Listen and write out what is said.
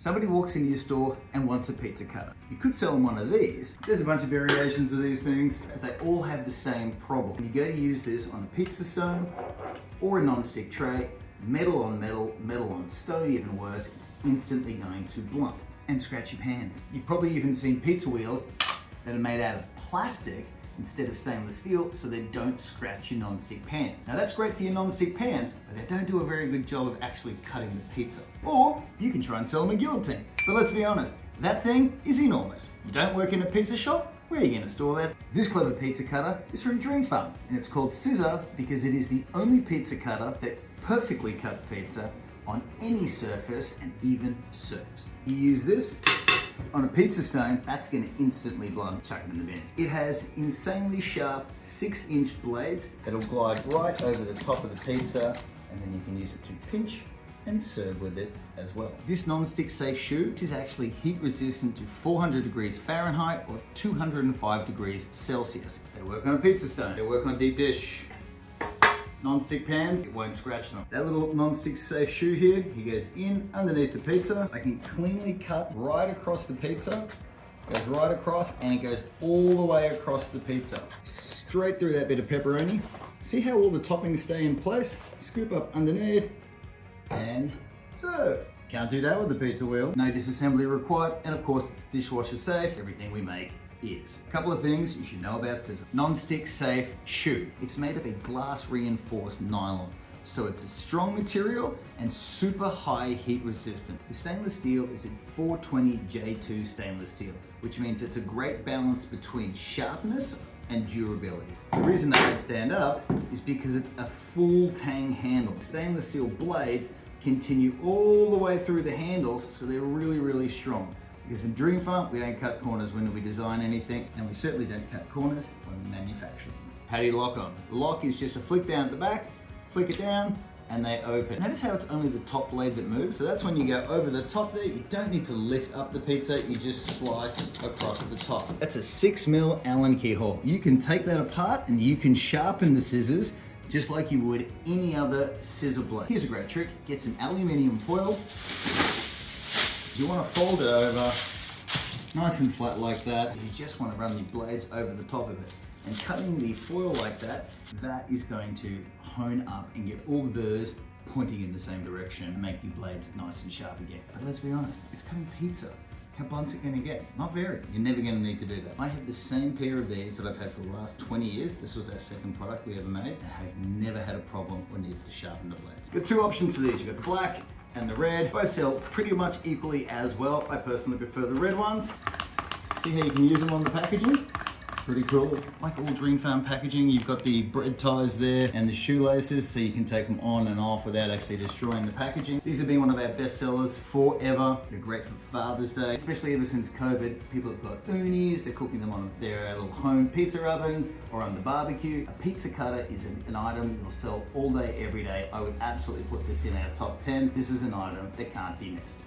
Somebody walks into your store and wants a pizza cutter. You could sell them one of these. There's a bunch of variations of these things, but they all have the same problem. You go to use this on a pizza stone or a non-stick tray, metal on metal, metal on stone, even worse, it's instantly going to blunt and scratch your pans. You've probably even seen pizza wheels that are made out of plastic instead of stainless steel, so they don't scratch your non-stick pans. Now that's great for your non-stick pans, but they don't do a very good job of actually cutting the pizza. Or you can try and sell them a guillotine. But let's be honest, that thing is enormous. You don't work in a pizza shop? Where are you gonna store that? This clever pizza cutter is from Dreamfarm, and it's called Scizza because it is the only pizza cutter that perfectly cuts pizza on any surface and even serves. You use this on a pizza stone, that's gonna instantly blunt. Chuck it in the bin. It has insanely sharp 6-inch blades that'll glide right over the top of the pizza, and then you can use it to pinch and serve with it as well. This non-stick safe shoe is actually heat resistant to 400 degrees Fahrenheit or 205 degrees Celsius. They work on a pizza stone, they work on deep dish. Non-stick pans, it won't scratch them. That little non-stick safe shoe here, he goes in underneath the pizza. I can cleanly cut right across the pizza. Goes right across and it goes all the way across the pizza. Straight through that bit of pepperoni. See how all the toppings stay in place? Scoop up underneath and serve. Can't do that with the pizza wheel. No disassembly required, and of course it's dishwasher safe. Everything we make is. A couple of things you should know about Scizza. Non-stick safe shoe. It's made of a glass reinforced nylon. So it's a strong material and super high heat resistant. The stainless steel is a 420 J2 stainless steel, which means it's a great balance between sharpness and durability. The reason they don't stand up is because it's a full tang handle. Stainless steel blades continue all the way through the handles, so they're really, really strong. Because in Dreamfarm, we don't cut corners when we design anything, and we certainly don't cut corners when we manufacture them. How do you lock on? The lock is just a flick down at the back, flick it down, and they open. Notice how it's only the top blade that moves? So that's when you go over the top there, you don't need to lift up the pizza, you just slice across the top. That's a 6mm Allen keyhole. You can take that apart and you can sharpen the scissors just like you would any other scissor blade. Here's a great trick, get some aluminium foil. You want to fold it over nice and flat like that. You just want to run the blades over the top of it. And cutting the foil like that, that is going to hone up and get all the burrs pointing in the same direction and make your blades nice and sharp again. But let's be honest, it's cutting pizza. How blunt's it gonna get? Not very. You're never gonna need to do that. I have the same pair of these that I've had for the last 20 years. This was our second product we ever made, and I've never had a problem when needed to sharpen the blades. You've got two options for these. You've got the black and the red. Both sell pretty much equally as well. I personally prefer the red ones. See how you can use them on the packaging? Pretty cool. Like all Dreamfarm packaging, you've got the bread ties there and the shoelaces, so you can take them on and off without actually destroying the packaging. These have been one of our best sellers forever. They're great for Father's Day, especially ever since COVID. People have got unis, they're cooking them on their little home pizza ovens or on the barbecue. A pizza cutter is an item you'll sell all day, every day. I would absolutely put this in our top 10. This is an item that can't be missed.